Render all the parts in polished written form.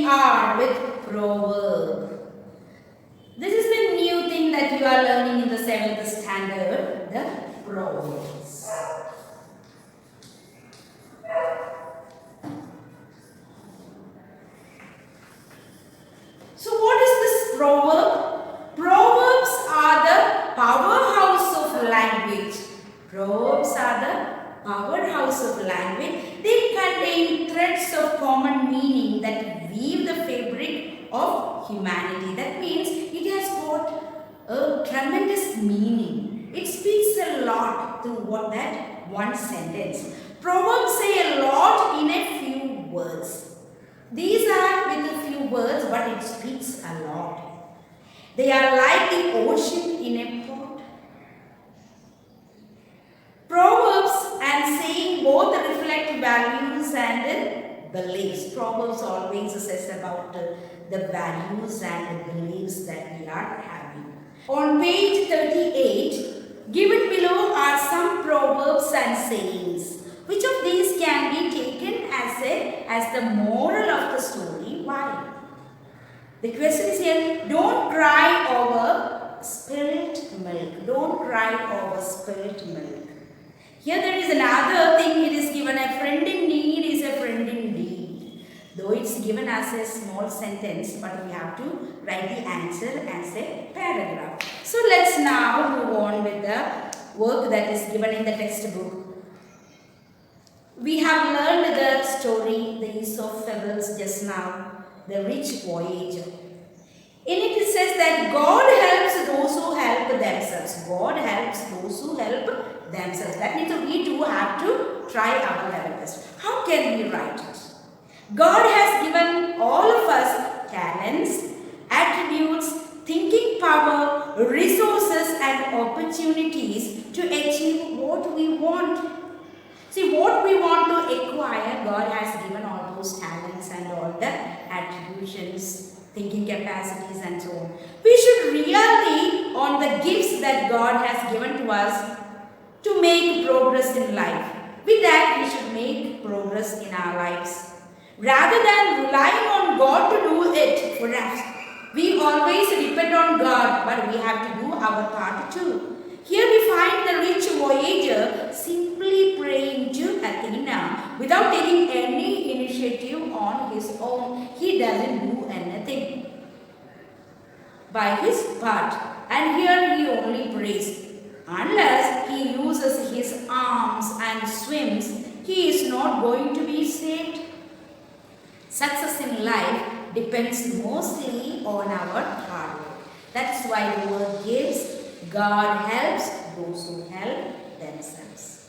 are with proverb. This is the new thing that you are learning in the 7th standard, the proverbs. So what is this proverb? Proverbs are the powerhouse of language. Proverbs are the powerhouse of language. They contain threads of common meaning that weave the fabric of humanity. That means it has got a tremendous meaning. It speaks a lot through that one sentence. Proverbs say a lot in a few words. These are with a few words, but it speaks a lot. They are like the ocean in a pot. Proverbs and saying both reflect values and beliefs. Proverbs always says about the values and the beliefs that we are having. On page 38, given below are some proverbs and sayings. Which of these can be taken as the moral of the story? Why? The question is here, don't cry over spilt milk. Don't cry over spilt milk. Here there is another thing, it is given a friend in need is a friend indeed. Though it's given as a small sentence, but we have to write the answer as a paragraph. So let's now move on with the work that is given in the textbook. We have learned the story, the use of fables just now, the rich voyager. In it, it says that God helps those who help themselves. God helps those who help themselves. That means we too have to try our level best. How can we write it? God has given all of us talents, attributes, thinking power, resources and opportunities to achieve what we want. See, what we want to acquire, God has given all those talents and all the attributions, thinking capacities and so on. We should really on the gifts that God has given to us to make progress in life. With that, we should make progress in our lives. Rather than relying on God to do it for us, we always depend on God, but we have to do our part too. Here we find the rich voyager simply praying to Athena without taking any initiative on his own. He doesn't do anything by his part. And here he only prays. Unless he uses his arms and swims, he is not going to be saved. Success in life depends mostly on our hard work. That's why the word gives. God helps those who help themselves.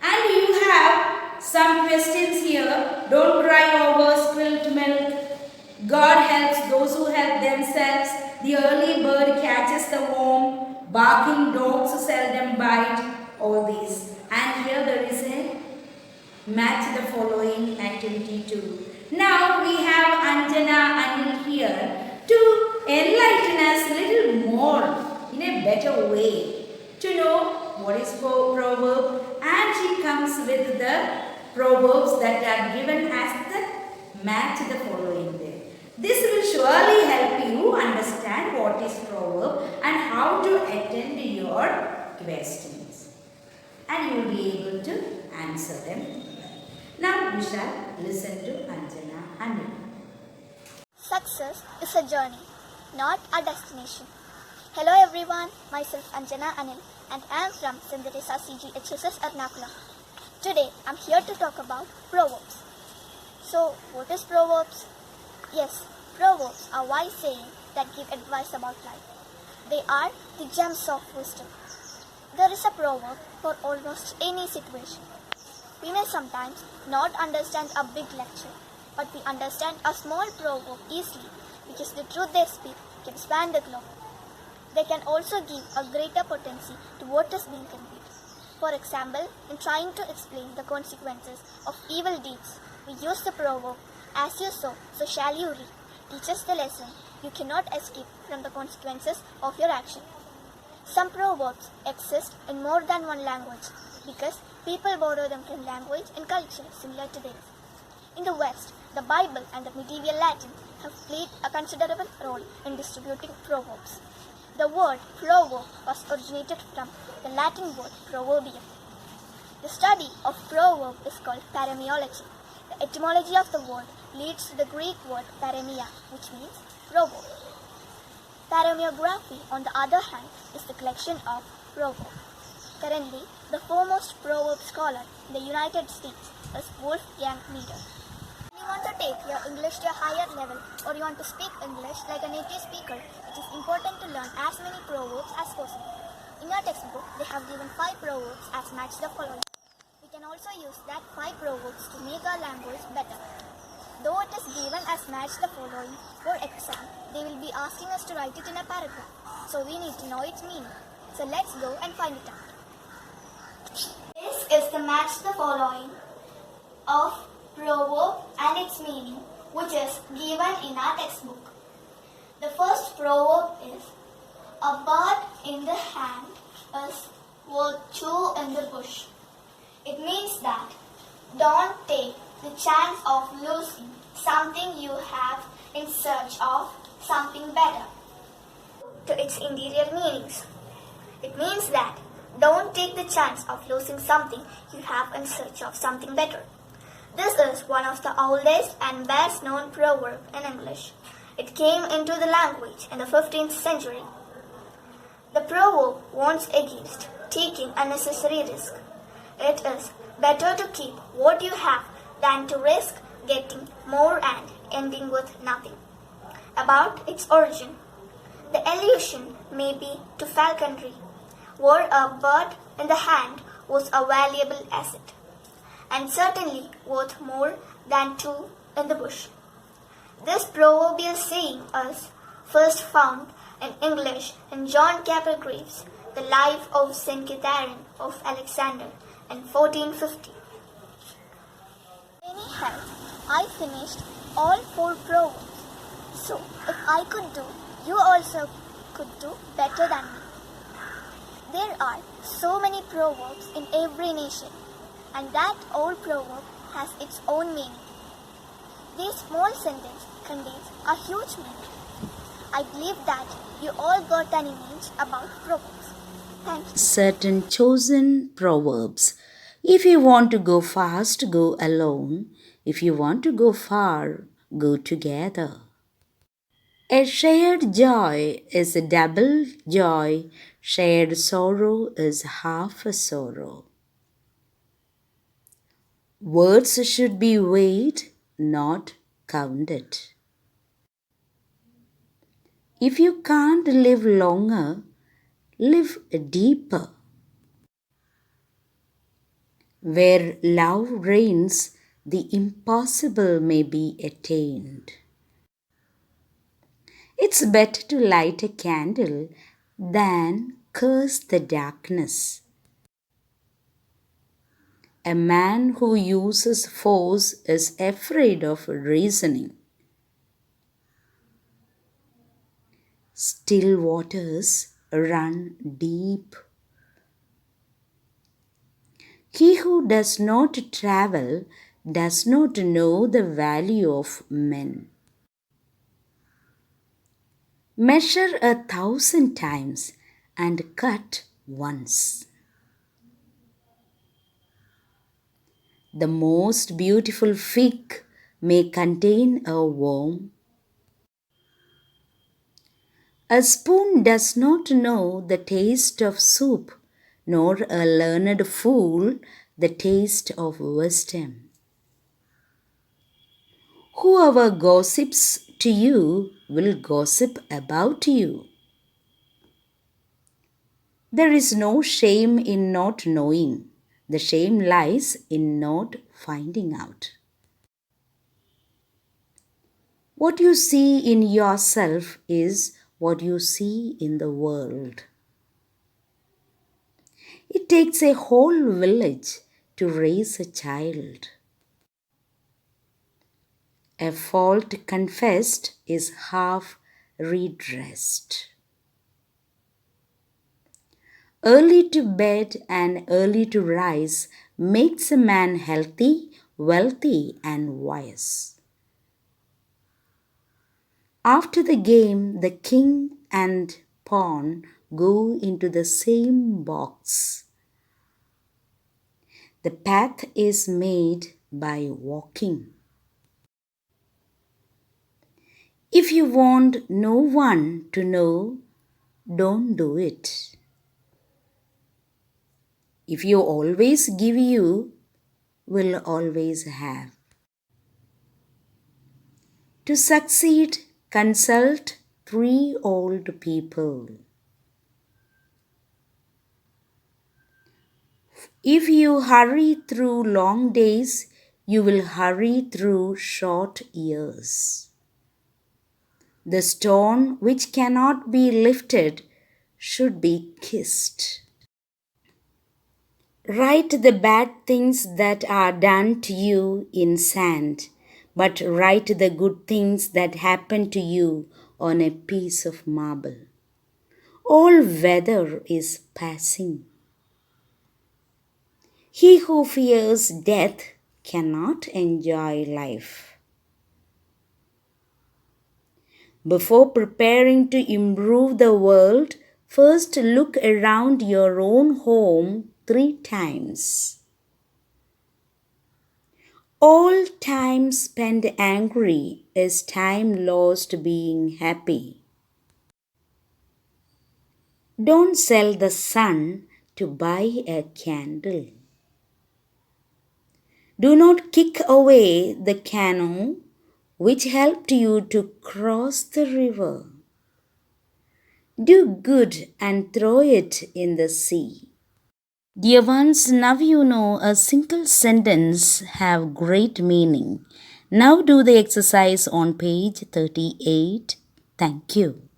And you have some questions here. Don't cry over spilt milk. God helps those who help themselves. The early bird catches the worm. Barking dogs seldom bite. All these. And here there is a match the following activity too. Now we have Anjana Anil here to enlighten us a little more in a better way to know what is proverb, and she comes with the proverbs that are given as the match the following day. This will surely help you understand what is proverb and how to attend your questions, and you will be able to answer them. Now we shall listen to Anjana Anil. Success is a journey, not a destination. Hello everyone, myself Anjana Anil and I am from St.Teresa CGHSS Ernakulam. Today I am here to talk about Proverbs. So what is Proverbs? Yes, Proverbs are wise sayings that give advice about life. They are the gems of wisdom. There is a proverb for almost any situation. We may sometimes not understand a big lecture, but we understand a small proverb easily because the truth they speak can span the globe. They can also give a greater potency to what is being conveyed. For example, in trying to explain the consequences of evil deeds, we use the proverb, as you sow, so shall you reap. Teaches the lesson, you cannot escape from the consequences of your action. Some proverbs exist in more than one language because people borrow them from language and culture similar to theirs. In the West, The Bible and the medieval Latin have played a considerable role in distributing proverbs. The word proverb was originated from the Latin word proverbium. The study of proverb is called paremiology. The etymology of the word leads to the Greek word paremia, which means proverb. Paremiography, on the other hand, is the collection of proverbs. Currently, the foremost proverb scholar in the United States is Wolfgang Meeder. If you want to take your English to a higher level, or you want to speak English like a native speaker, it is important to learn as many proverbs as possible. In your textbook, they have given 5 proverbs as match the following. We can also use that 5 proverbs to make our language better. Though it is given as match the following for exam, they will be asking us to write it in a paragraph, so we need to know its meaning. So let's go and find it out. This is the match the following of proverb and its meaning, which is given in our textbook. The first proverb is, a bird in the hand is worth 2 in the bush. It means that don't take the chance of losing something you have in search of something better. To its interior meanings, it means that don't take the chance of losing something you have in search of something better. This is one of the oldest and best known proverbs in English. It came into the language in the 15th century. The proverb warns against taking unnecessary risk. It is better to keep what you have than to risk getting more and ending with nothing. About its origin, the allusion may be to falconry, where a bird in the hand was a valuable asset, and certainly worth more than 2 in the bush. This proverbial saying is first found in English in John Capelgrave's The Life of St. Catherine of Alexander in 1450. Anyhow, I finished all 4 proverbs. So, if I could do, you also could do better than me. There are so many proverbs in every nation, and that old proverb has its own meaning. This small sentence contains a huge meaning. I believe that you all got an image about proverbs. Thank you. Certain chosen proverbs. If you want to go fast, go alone. If you want to go far, go together. A shared joy is a double joy. Shared sorrow is half a sorrow. Words should be weighed, not counted. If you can't live longer, live deeper. Where love reigns, the impossible may be attained. It's better to light a candle than curse the darkness. A man who uses force is afraid of reasoning. Still waters run deep. He who does not travel does not know the value of men. Measure 1,000 times and cut once. The most beautiful fig may contain a worm. A spoon does not know the taste of soup, nor a learned fool the taste of wisdom. Whoever gossips to you will gossip about you. There is no shame in not knowing. The shame lies in not finding out. What you see in yourself is what you see in the world. It takes a whole village to raise a child. A fault confessed is half redressed. Early to bed and early to rise makes a man healthy, wealthy, and wise. After the game, the king and pawn go into the same box. The path is made by walking. If you want no one to know, don't do it. If you always give, you will always have. To succeed, consult 3 old people. If you hurry through long days, you will hurry through short years. The stone which cannot be lifted should be kissed. Write the bad things that are done to you in sand, but write the good things that happen to you on a piece of marble. All weather is passing. He who fears death cannot enjoy life. Before preparing to improve the world, first look around your own home 3 times. All time spent angry is time lost being happy. Don't sell the sun to buy a candle. Do not kick away the canoe which helped you to cross the river. Do good and throw it in the sea. Dear ones, now you know a single sentence have great meaning. Now do the exercise on page 38. Thank you.